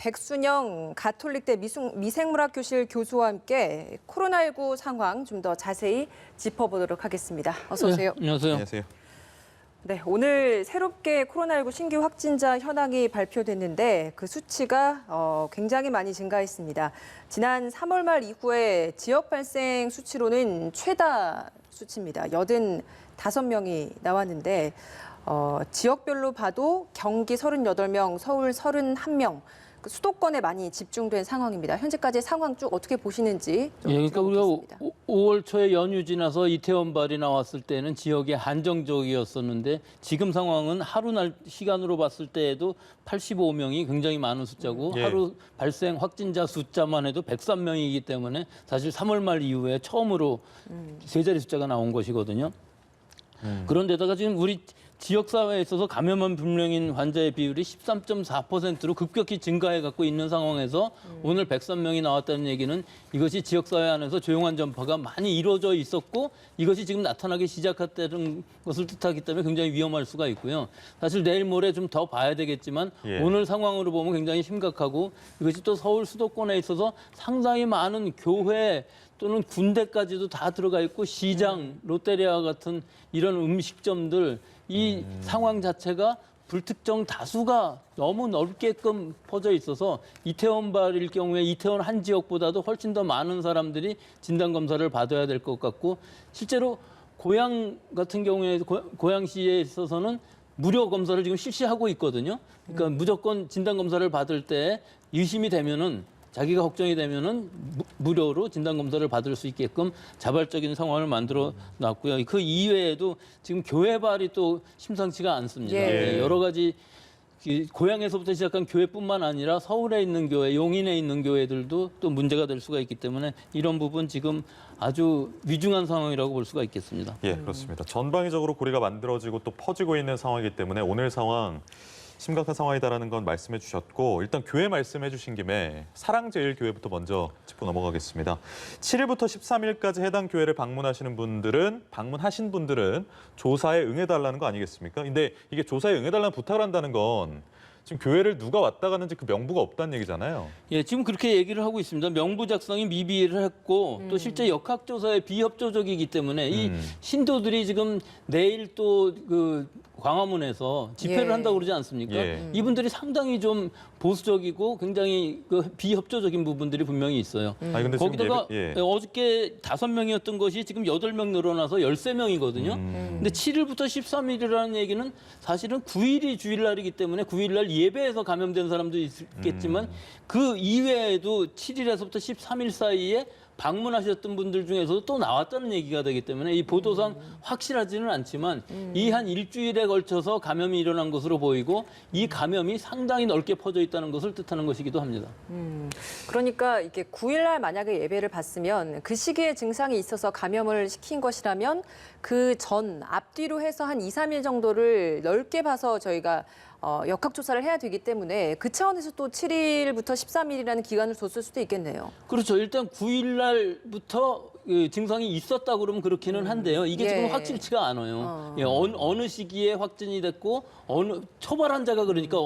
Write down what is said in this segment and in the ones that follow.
백순영 가톨릭대 미생물학 교실 교수와 함께 코로나19 상황 좀 더 자세히 짚어보도록 하겠습니다. 어서 오세요. 네, 안녕하세요. 안녕하세요. 네, 오늘 새롭게 코로나19 신규 확진자 현황이 발표됐는데 그 수치가 굉장히 많이 증가했습니다. 지난 3월 말 이후에 지역 발생 수치로는 최다 수치입니다. 85명이 나왔는데 지역별로 봐도 경기 38명, 서울 31명, 수도권에 많이 집중된 상황입니다. 현재까지 상황 쭉 어떻게 보시는지 좀 그러니까 우리가 들어보겠습니다. 5월 초에 연휴 지나서 이태원발이 나왔을 때는 지역이 한정적이었었는데 지금 상황은 하루 날 시간으로 봤을 때에도 85명이 굉장히 많은 숫자고 예. 하루 발생 확진자 숫자만 해도 103명이기 때문에 사실 3월 말 이후에 처음으로 세 자리 숫자가 나온 것이거든요. 그런데다가 지금 우리 지역사회에 있어서 감염한 불명인 환자의 비율이 13.4%로 급격히 증가해 갖고 있는 상황에서 오늘 103명이 나왔다는 얘기는 이것이 지역사회 안에서 조용한 전파가 많이 이루어져 있었고 이것이 지금 나타나기 시작했다는 것을 뜻하기 때문에 굉장히 위험할 수가 있고요. 사실 내일 모레 좀 더 봐야 되겠지만 예. 오늘 상황으로 보면 굉장히 심각하고 이것이 또 서울 수도권에 있어서 상당히 많은 교회 또는 군대까지도 다 들어가 있고 시장, 롯데리아 같은 이런 음식점들 이 상황 자체가 불특정 다수가 너무 넓게끔 퍼져 있어서 이태원발일 경우에 이태원 한 지역보다도 훨씬 더 많은 사람들이 진단검사를 받아야 될 것 같고 실제로 고양 같은 경우에 고양시에 있어서는 무료 검사를 지금 실시하고 있거든요. 그러니까 무조건 진단검사를 받을 때 의심이 되면은 자기가 걱정이 되면은 무료로 진단검사를 받을 수 있게끔 자발적인 상황을 만들어 놨고요. 그 이외에도 지금 교회발이 또 심상치가 않습니다. 예. 여러 가지 고향에서부터 시작한 교회뿐만 아니라 서울에 있는 교회, 용인에 있는 교회들도 또 문제가 될 수가 있기 때문에 이런 부분 지금 아주 위중한 상황이라고 볼 수가 있겠습니다. 예, 그렇습니다. 전방위적으로 고리가 만들어지고 또 퍼지고 있는 상황이기 때문에 오늘 상황 심각한 상황이다라는 건 말씀해 주셨고 일단 교회 말씀해 주신 김에 사랑제일교회부터 먼저 짚고 넘어가겠습니다. 7일부터 13일까지 해당 교회를 방문하신 분들은 조사에 응해달라는 거 아니겠습니까? 근데 이게 조사에 응해달라는 부탁을 한다는 건 지금 교회를 누가 왔다 갔는지 그 명부가 없다는 얘기잖아요. 예, 지금 그렇게 얘기를 하고 있습니다. 명부 작성이 미비를 했고 또 실제 역학조사에 비협조적이기 때문에 이 신도들이 지금 내일 또 그 광화문에서 집회를 예. 한다고 그러지 않습니까? 예. 이분들이 상당히 좀 보수적이고 굉장히 그 비협조적인 부분들이 분명히 있어요. 아니, 근데 지금 거기다가 어저께 5명이었던 것이 지금 8명 늘어나서 13명이거든요. 근데 7일부터 13일이라는 얘기는 사실은 9일이 주일날이기 때문에 9일날 예배에서 감염된 사람도 있겠지만 그 이외에도 7일에서부터 13일 사이에 방문하셨던 분들 중에서도 또 나왔다는 얘기가 되기 때문에 이 보도상 확실하지는 않지만 이 한 일주일에 걸쳐서 감염이 일어난 것으로 보이고 이 감염이 상당히 넓게 퍼져 있다는 것을 뜻하는 것이기도 합니다. 그러니까 이게 9일날 만약에 예배를 봤으면 그 시기에 증상이 있어서 감염을 시킨 것이라면 그 전 앞뒤로 해서 한 2, 3일 정도를 넓게 봐서 저희가 역학조사를 해야 되기 때문에 그 차원에서 또 7일부터 13일이라는 기간을 뒀을 수도 있겠네요. 그렇죠. 일단 9일 날부터 증상이 있었다 그러면 그렇기는 한데요. 이게 예. 지금 확실치가 않아요. 어느 시기에 확진이 됐고 어느 초발 환자가 그러니까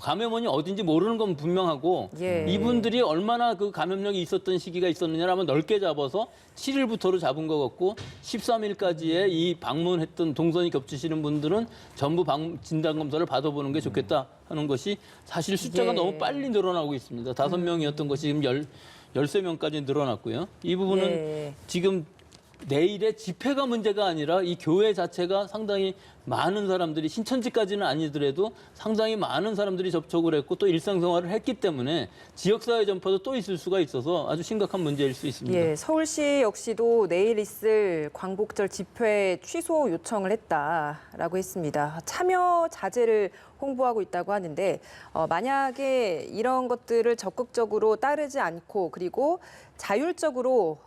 감염원이 어딘지 모르는 건 분명하고 예. 이분들이 얼마나 그 감염력이 있었던 시기가 있었느냐라면 넓게 잡아서 7일부터로 잡은 것 같고 13일까지에 이 방문했던 동선이 겹치시는 분들은 전부 진단검사를 받아보는 게 좋겠다 하는 것이 사실 숫자가 예. 너무 빨리 늘어나고 있습니다. 5명이었던 것이 지금 13명까지 늘어났고요. 이 부분은 예. 지금 내일의 집회가 문제가 아니라 이 교회 자체가 상당히 많은 사람들이 신천지까지는 아니더라도 상당히 많은 사람들이 접촉을 했고 또 일상생활을 했기 때문에 지역사회 전파도 또 있을 수가 있어서 아주 심각한 문제일 수 있습니다. 예, 서울시 역시도 내일 있을 광복절 집회 취소 요청을 했다라고 했습니다. 참여 자제를 홍보하고 있다고 하는데 만약에 이런 것들을 적극적으로 따르지 않고 그리고 자율적으로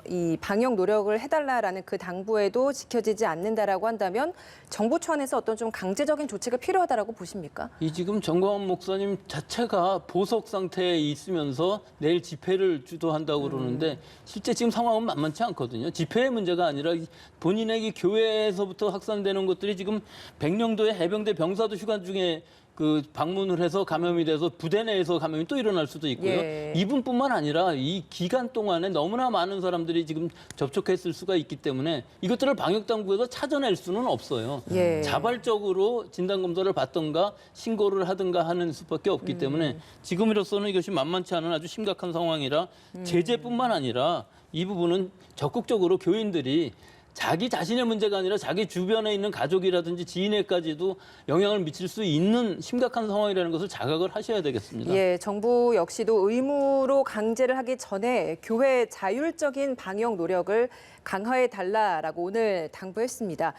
이 방역 노력을 해달라라는 그 당부에도 지켜지지 않는다라고 한다면 정부 차원에서 어떤 좀 강제적인 조치가 필요하다라고 보십니까? 이 지금 정광훈 목사님 자체가 보석 상태에 있으면서 내일 집회를 주도한다고 그러는데 실제 지금 상황은 만만치 않거든요. 집회의 문제가 아니라 본인에게 교회에서부터 확산되는 것들이 지금 백령도의 해병대 병사도 휴가 중에 그 방문을 해서 감염이 돼서 부대 내에서 감염이 또 일어날 수도 있고요. 예. 이분뿐만 아니라 이 기간 동안에 너무나 많은 사람들이 지금 접촉했을 수가 있기 때문에 이것들을 방역 당국에서 찾아낼 수는 없어요. 예. 자발적으로 진단 검사를 받던가 신고를 하든가 하는 수밖에 없기 때문에 지금으로서는 이것이 만만치 않은 아주 심각한 상황이라 제재뿐만 아니라 이 부분은 적극적으로 교인들이 자기 자신의 문제가 아니라 자기 주변에 있는 가족이라든지 지인에까지도 영향을 미칠 수 있는 심각한 상황이라는 것을 자각을 하셔야 되겠습니다. 예, 정부 역시도 의무로 강제를 하기 전에 교회 자율적인 방역 노력을 강화해 달라라고 오늘 당부했습니다.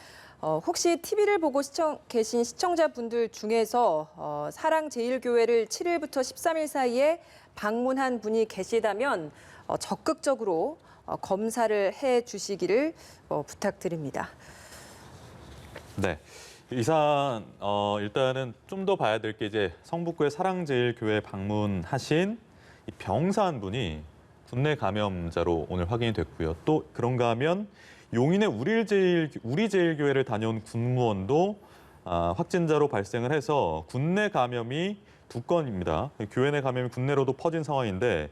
혹시 TV를 보고 계신 시청자분들 중에서 사랑제일교회를 7일부터 13일 사이에 방문한 분이 계시다면 적극적으로 검사를 해 주시기를 부탁드립니다. 네. 이 사안 일단은 좀 더 봐야 될 게 이제 성북구의 사랑제일교회 방문하신 이 병사 한 분이 국내 감염자로 오늘 확인이 됐고요. 또 그런가 하면 용인의 우리제일교회를 다녀온 군무원도 확진자로 발생을 해서 국내 감염이 2건입니다. 교회 내 감염이 국내로도 퍼진 상황인데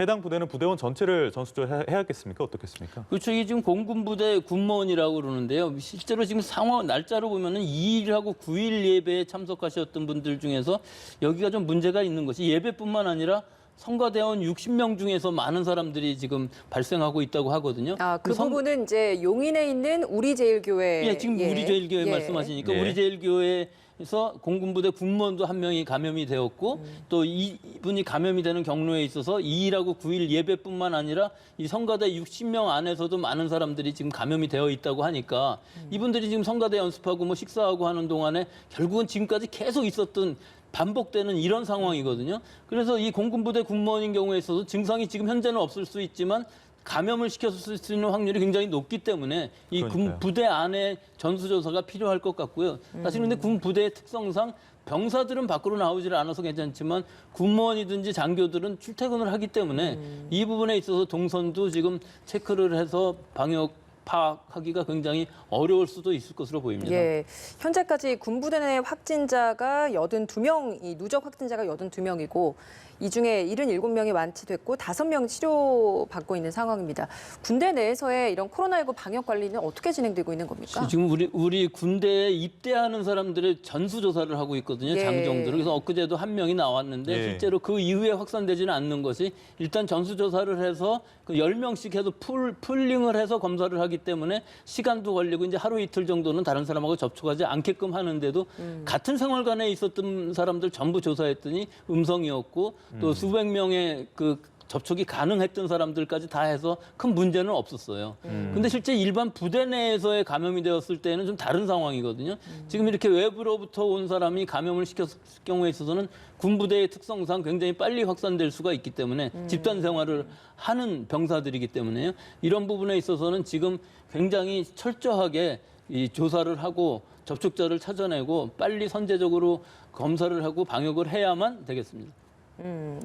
해당 부대는 부대원 전체를 전수조사해야겠습니까? 어떻겠습니까? 그렇죠. 이게 지금 공군부대 군무원이라고 그러는데요. 실제로 지금 상황 날짜로 보면은 2일하고 9일 예배에 참석하셨던 분들 중에서 여기가 좀 문제가 있는 것이 예배뿐만 아니라 성가대원 60명 중에서 많은 사람들이 지금 발생하고 있다고 하거든요. 그 부분은 이제 용인에 있는 우리제일교회. 예, 지금 우리제일교회 예. 말씀하시니까 예. 우리제일교회에서 공군부대 군무원도 한 명이 감염이 되었고 또 이분이 감염이 되는 경로에 있어서 2일하고 9일 예배뿐만 아니라 이 성가대 60명 안에서도 많은 사람들이 지금 감염이 되어 있다고 하니까 이분들이 지금 성가대 연습하고 뭐 식사하고 하는 동안에 결국은 지금까지 계속 있었던 반복되는 이런 상황이거든요. 그래서 이 공군부대 군무원인 경우에 있어서 증상이 지금 현재는 없을 수 있지만 감염을 시켰을 수 있는 확률이 굉장히 높기 때문에 이 그러니까요. 군 부대 안에 전수조사가 필요할 것 같고요. 사실 근데 군 부대의 특성상 병사들은 밖으로 나오질 않아서 괜찮지만 군무원이든지 장교들은 출퇴근을 하기 때문에 이 부분에 있어서 동선도 지금 체크를 해서 방역 파악하기가 굉장히 어려울 수도 있을 것으로 보입니다. 예, 현재까지 군부대 내 확진자가 82명, 이 누적 확진자가 82명이고 이 중에 77명이 완치됐고 5명이 치료받고 있는 상황입니다. 군대 내에서의 이런 코로나19 방역 관리는 어떻게 진행되고 있는 겁니까? 지금 우리 군대에 입대하는 사람들의 전수조사를 하고 있거든요. 예. 장정들을. 그래서 엊그제도 한 명이 나왔는데 예. 실제로 그 이후에 확산되지는 않는 것이 일단 전수조사를 해서 그 10명씩 해서 풀링을 해서 검사를 하기 때문에 시간도 걸리고 이제 하루 이틀 정도는 다른 사람하고 접촉하지 않게끔 하는데도 같은 생활관에 있었던 사람들 전부 조사했더니 음성이었고 또 수백 명의 그 접촉이 가능했던 사람들까지 다 해서 큰 문제는 없었어요. 근데 실제 일반 부대 내에서의 감염이 되었을 때는 좀 다른 상황이거든요. 지금 이렇게 외부로부터 온 사람이 감염을 시켰을 경우에 있어서는 군부대의 특성상 굉장히 빨리 확산될 수가 있기 때문에 집단 생활을 하는 병사들이기 때문에요. 이런 부분에 있어서는 지금 굉장히 철저하게 이 조사를 하고 접촉자를 찾아내고 빨리 선제적으로 검사를 하고 방역을 해야만 되겠습니다.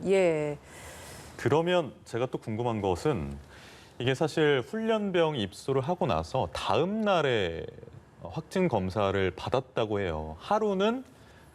예. 그러면 제가 또 궁금한 것은 이게 사실 훈련병 입소를 하고 나서 다음 날에 확진 검사를 받았다고 해요. 하루는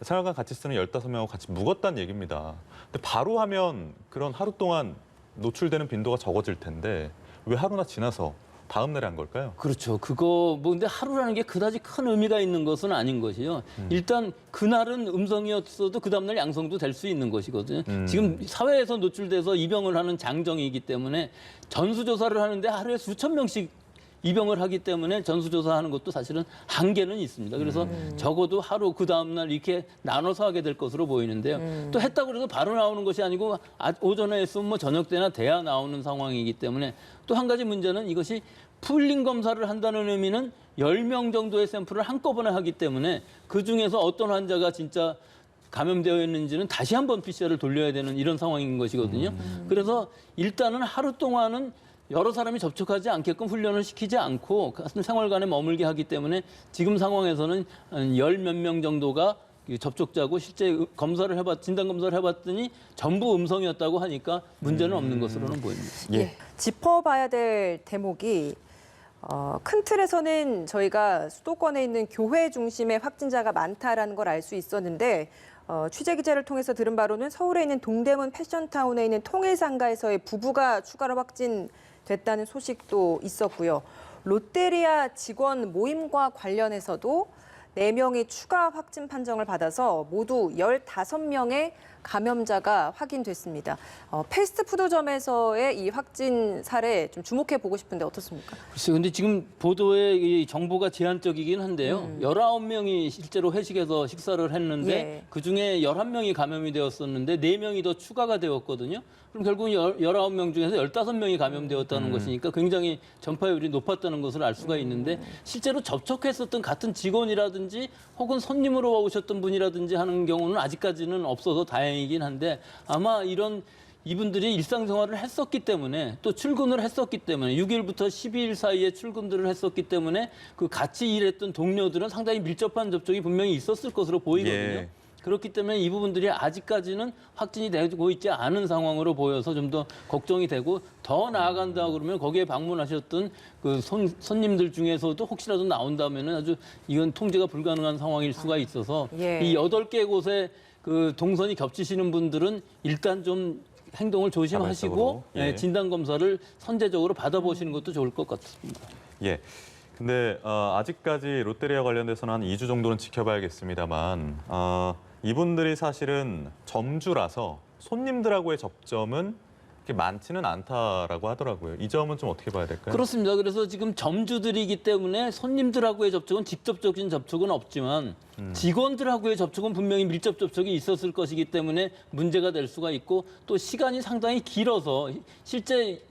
생활관 같이 쓰는 15명하고 같이 묵었다는 얘기입니다. 근데 바로 하면 그런 하루 동안 노출되는 빈도가 적어질 텐데 왜 하루나 지나서 다음 날에 한 걸까요? 그렇죠. 그거 뭐 근데 하루라는 게 그다지 큰 의미가 있는 것은 아닌 것이요. 일단 그날은 음성이었어도 그 다음날 양성도 될 수 있는 것이거든요. 지금 사회에서 노출돼서 입영을 하는 장정이기 때문에 전수조사를 하는데 하루에 수천 명씩 입영을 하기 때문에 전수조사하는 것도 사실은 한계는 있습니다. 그래서 적어도 하루 그 다음날 이렇게 나눠서 하게 될 것으로 보이는데요. 또 했다고 해서 바로 나오는 것이 아니고 오전에 했으면 뭐 저녁 때나 돼야 나오는 상황이기 때문에 또 한 가지 문제는 이것이 풀링 검사를 한다는 의미는 10명 정도의 샘플을 한꺼번에 하기 때문에 그중에서 어떤 환자가 진짜 감염되어 있는지는 다시 한번 PCR을 돌려야 되는 이런 상황인 것이거든요. 그래서 일단은 하루 동안은 여러 사람이 접촉하지 않게끔 훈련을 시키지 않고 같은 생활관에 머물게 하기 때문에 지금 상황에서는 10몇 명 정도가 접촉자고 실제 검사를 진단 검사를 해봤더니 전부 음성이었다고 하니까 문제는 없는 것으로는 보입니다. 예. 짚어봐야 될 대목이 큰 틀에서는 저희가 수도권에 있는 교회 중심의 확진자가 많다라는 걸 알 수 있었는데 취재 기자를 통해서 들은 바로는 서울에 있는 동대문 패션타운에 있는 통일상가에서의 부부가 추가로 확진됐다는 소식도 있었고요. 롯데리아 직원 모임과 관련해서도 4명이 추가 확진 판정을 받아서 모두 15명의 감염자가 확인됐습니다. 패스트푸드점에서의 이 확진 사례 좀 주목해 보고 싶은데 어떻습니까? 글쎄요. 근데 지금 보도에 이 정보가 제한적이긴 한데요. 19명이 실제로 회식에서 식사를 했는데 예. 그중에 11명이 감염이 되었었는데 4명이 더 추가가 되었거든요. 그럼 결국 19명 중에서 15명이 감염되었다는 것이니까 굉장히 전파율이 높았다는 것을 알 수가 있는데 실제로 접촉했었던 같은 직원이라든지 혹은 손님으로 오셨던 분이라든지 하는 경우는 아직까지는 없어서 다행이긴 한데 아마 이분들이 일상생활을 했었기 때문에 또 출근을 했었기 때문에 6일부터 12일 사이에 출근들을 했었기 때문에 그 같이 일했던 동료들은 상당히 밀접한 접촉이 분명히 있었을 것으로 보이거든요. 예. 그렇기 때문에 이 부분들이 아직까지는 확진이 되고 있지 않은 상황으로 보여서 좀 더 걱정이 되고 더 나아간다 그러면 거기에 방문하셨던 그 손님들 중에서도 혹시라도 나온다면은 아주 이건 통제가 불가능한 상황일 수가 있어서 예. 이 8개 곳에 그 동선이 겹치시는 분들은 일단 좀 행동을 조심하시고 자발적으로, 예. 진단 검사를 선제적으로 받아보시는 것도 좋을 것 같습니다. 예. 근데 아직까지 롯데리아 관련돼서는 한 2주 정도는 지켜봐야겠습니다만 이분들이 사실은 점주라서 손님들하고의 접점은 그렇게 많지는 않다라고 하더라고요. 이 점은 좀 어떻게 봐야 될까요? 그렇습니다. 그래서 지금 점주들이기 때문에 손님들하고의 접촉은 직접적인 접촉은 없지만 직원들하고의 접촉은 분명히 밀접 접촉이 있었을 것이기 때문에 문제가 될 수가 있고 또 시간이 상당히 길어서 실제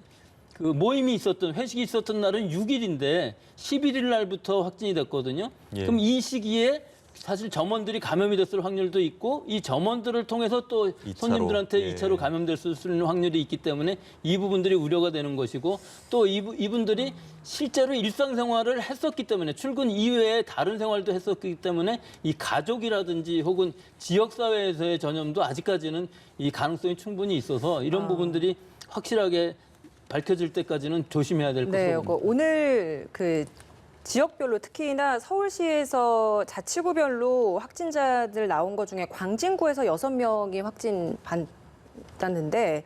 그 모임이 있었던 회식이 있었던 날은 6일인데 11일 날부터 확진이 됐거든요. 예. 그럼 이 시기에 사실 점원들이 감염이 됐을 확률도 있고 이 점원들을 통해서 또 이차로, 손님들한테 예. 2차로 감염될 수 있는 확률이 있기 때문에 이 부분들이 우려가 되는 것이고 또 이분들이 실제로 일상생활을 했었기 때문에 출근 이외에 다른 생활도 했었기 때문에 이 가족이라든지 혹은 지역사회에서의 전염도 아직까지는 이 가능성이 충분히 있어서 이런 부분들이 확실하게 밝혀질 때까지는 조심해야 될 네, 것으로 봅니다. 오늘 그 지역별로 특히나 서울시에서 자치구별로 확진자들 나온 것 중에 광진구에서 6명이 확진 받았는데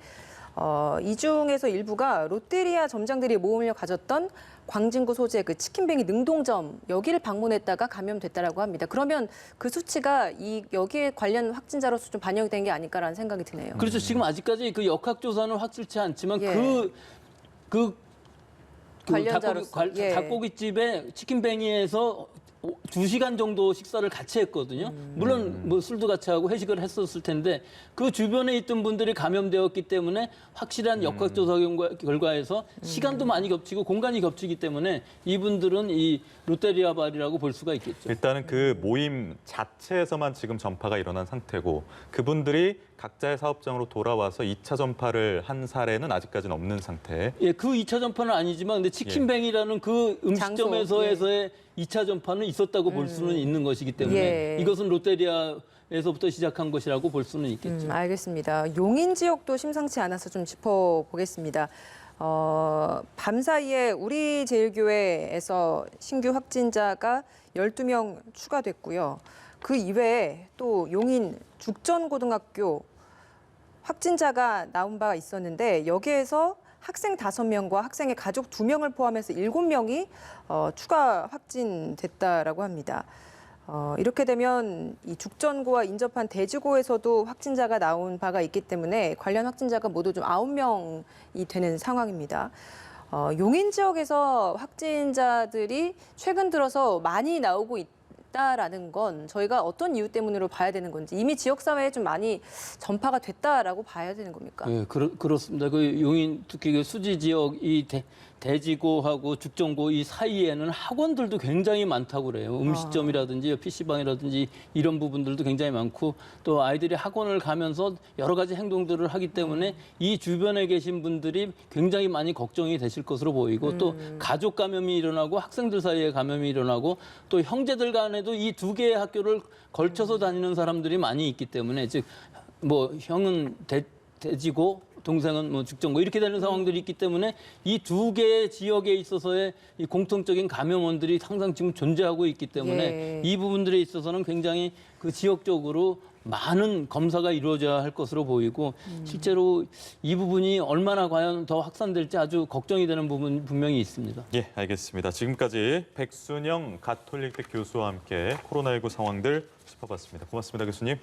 이 중에서 일부가 롯데리아 점장들이 모임을 가졌던 광진구 소재 그 치킨뱅이 능동점 여기를 방문했다가 감염됐다라고 합니다. 그러면 그 수치가 여기에 관련 확진자로서 좀 반영이 된 게 아닐까라는 생각이 드네요. 그렇죠. 지금 아직까지 그 역학조사는 확실치 않지만 예. 관련자로서. 예. 닭고기집에 치킨뱅이에서 2시간 정도 식사를 같이 했거든요. 물론 뭐 술도 같이 하고 회식을 했었을 텐데 그 주변에 있던 분들이 감염되었기 때문에 확실한 역학조사 결과에서 시간도 많이 겹치고 공간이 겹치기 때문에 이분들은 이 롯데리아 발이라고 볼 수가 있겠죠. 일단은 그 모임 자체에서만 지금 전파가 일어난 상태고 그분들이 각자의 사업장으로 돌아와서 2차 전파를 한 사례는 아직까지는 없는 상태. 예, 그 2차 전파는 아니지만 근데 치킨뱅이라는 그 음식점에서의 2차 전파는 있었다고 볼 수는 있는 것이기 때문에 예. 이것은 롯데리아에서부터 시작한 것이라고 볼 수는 있겠죠. 알겠습니다. 용인 지역도 심상치 않아서 좀 짚어보겠습니다. 밤 사이에 우리제일교회에서 신규 확진자가 12명 추가됐고요. 그 이외에 또 용인 죽전고등학교 확진자가 나온 바가 있었는데 여기에서 학생 5명과 학생의 가족 2명을 포함해서 7명이 추가 확진됐다라고 합니다. 이렇게 되면 이 죽전고와 인접한 대지고에서도 확진자가 나온 바가 있기 때문에 관련 확진자가 모두 좀 9명이 되는 상황입니다. 용인 지역에서 확진자들이 최근 들어서 많이 나오고 있다라는 건 저희가 어떤 이유 때문으로 봐야 되는 건지 이미 지역사회에 좀 많이 전파가 됐다라고 봐야 되는 겁니까? 예, 그렇습니다. 그 용인 특히 그 수지 지역 이 대지고하고 죽전고 이 사이에는 학원들도 굉장히 많다고 그래요. 음식점이라든지 PC방이라든지 이런 부분들도 굉장히 많고 또 아이들이 학원을 가면서 여러 가지 행동들을 하기 때문에 이 주변에 계신 분들이 굉장히 많이 걱정이 되실 것으로 보이고 또 가족 감염이 일어나고 학생들 사이에 감염이 일어나고 또 형제들 간에도 이 2개의 학교를 걸쳐서 다니는 사람들이 많이 있기 때문에 즉 뭐 형은 대지고 동생은 뭐 죽전고 이렇게 되는 상황들이 있기 때문에 이 2개의 지역에 있어서의 이 공통적인 감염원들이 항상 지금 존재하고 있기 때문에 예. 이 부분들에 있어서는 굉장히 그 지역적으로 많은 검사가 이루어져야 할 것으로 보이고 실제로 이 부분이 얼마나 과연 더 확산될지 아주 걱정이 되는 부분 분명히 있습니다. 예, 알겠습니다. 지금까지 백순영 가톨릭대 교수와 함께 코로나19 상황들 짚어봤습니다. 고맙습니다, 교수님.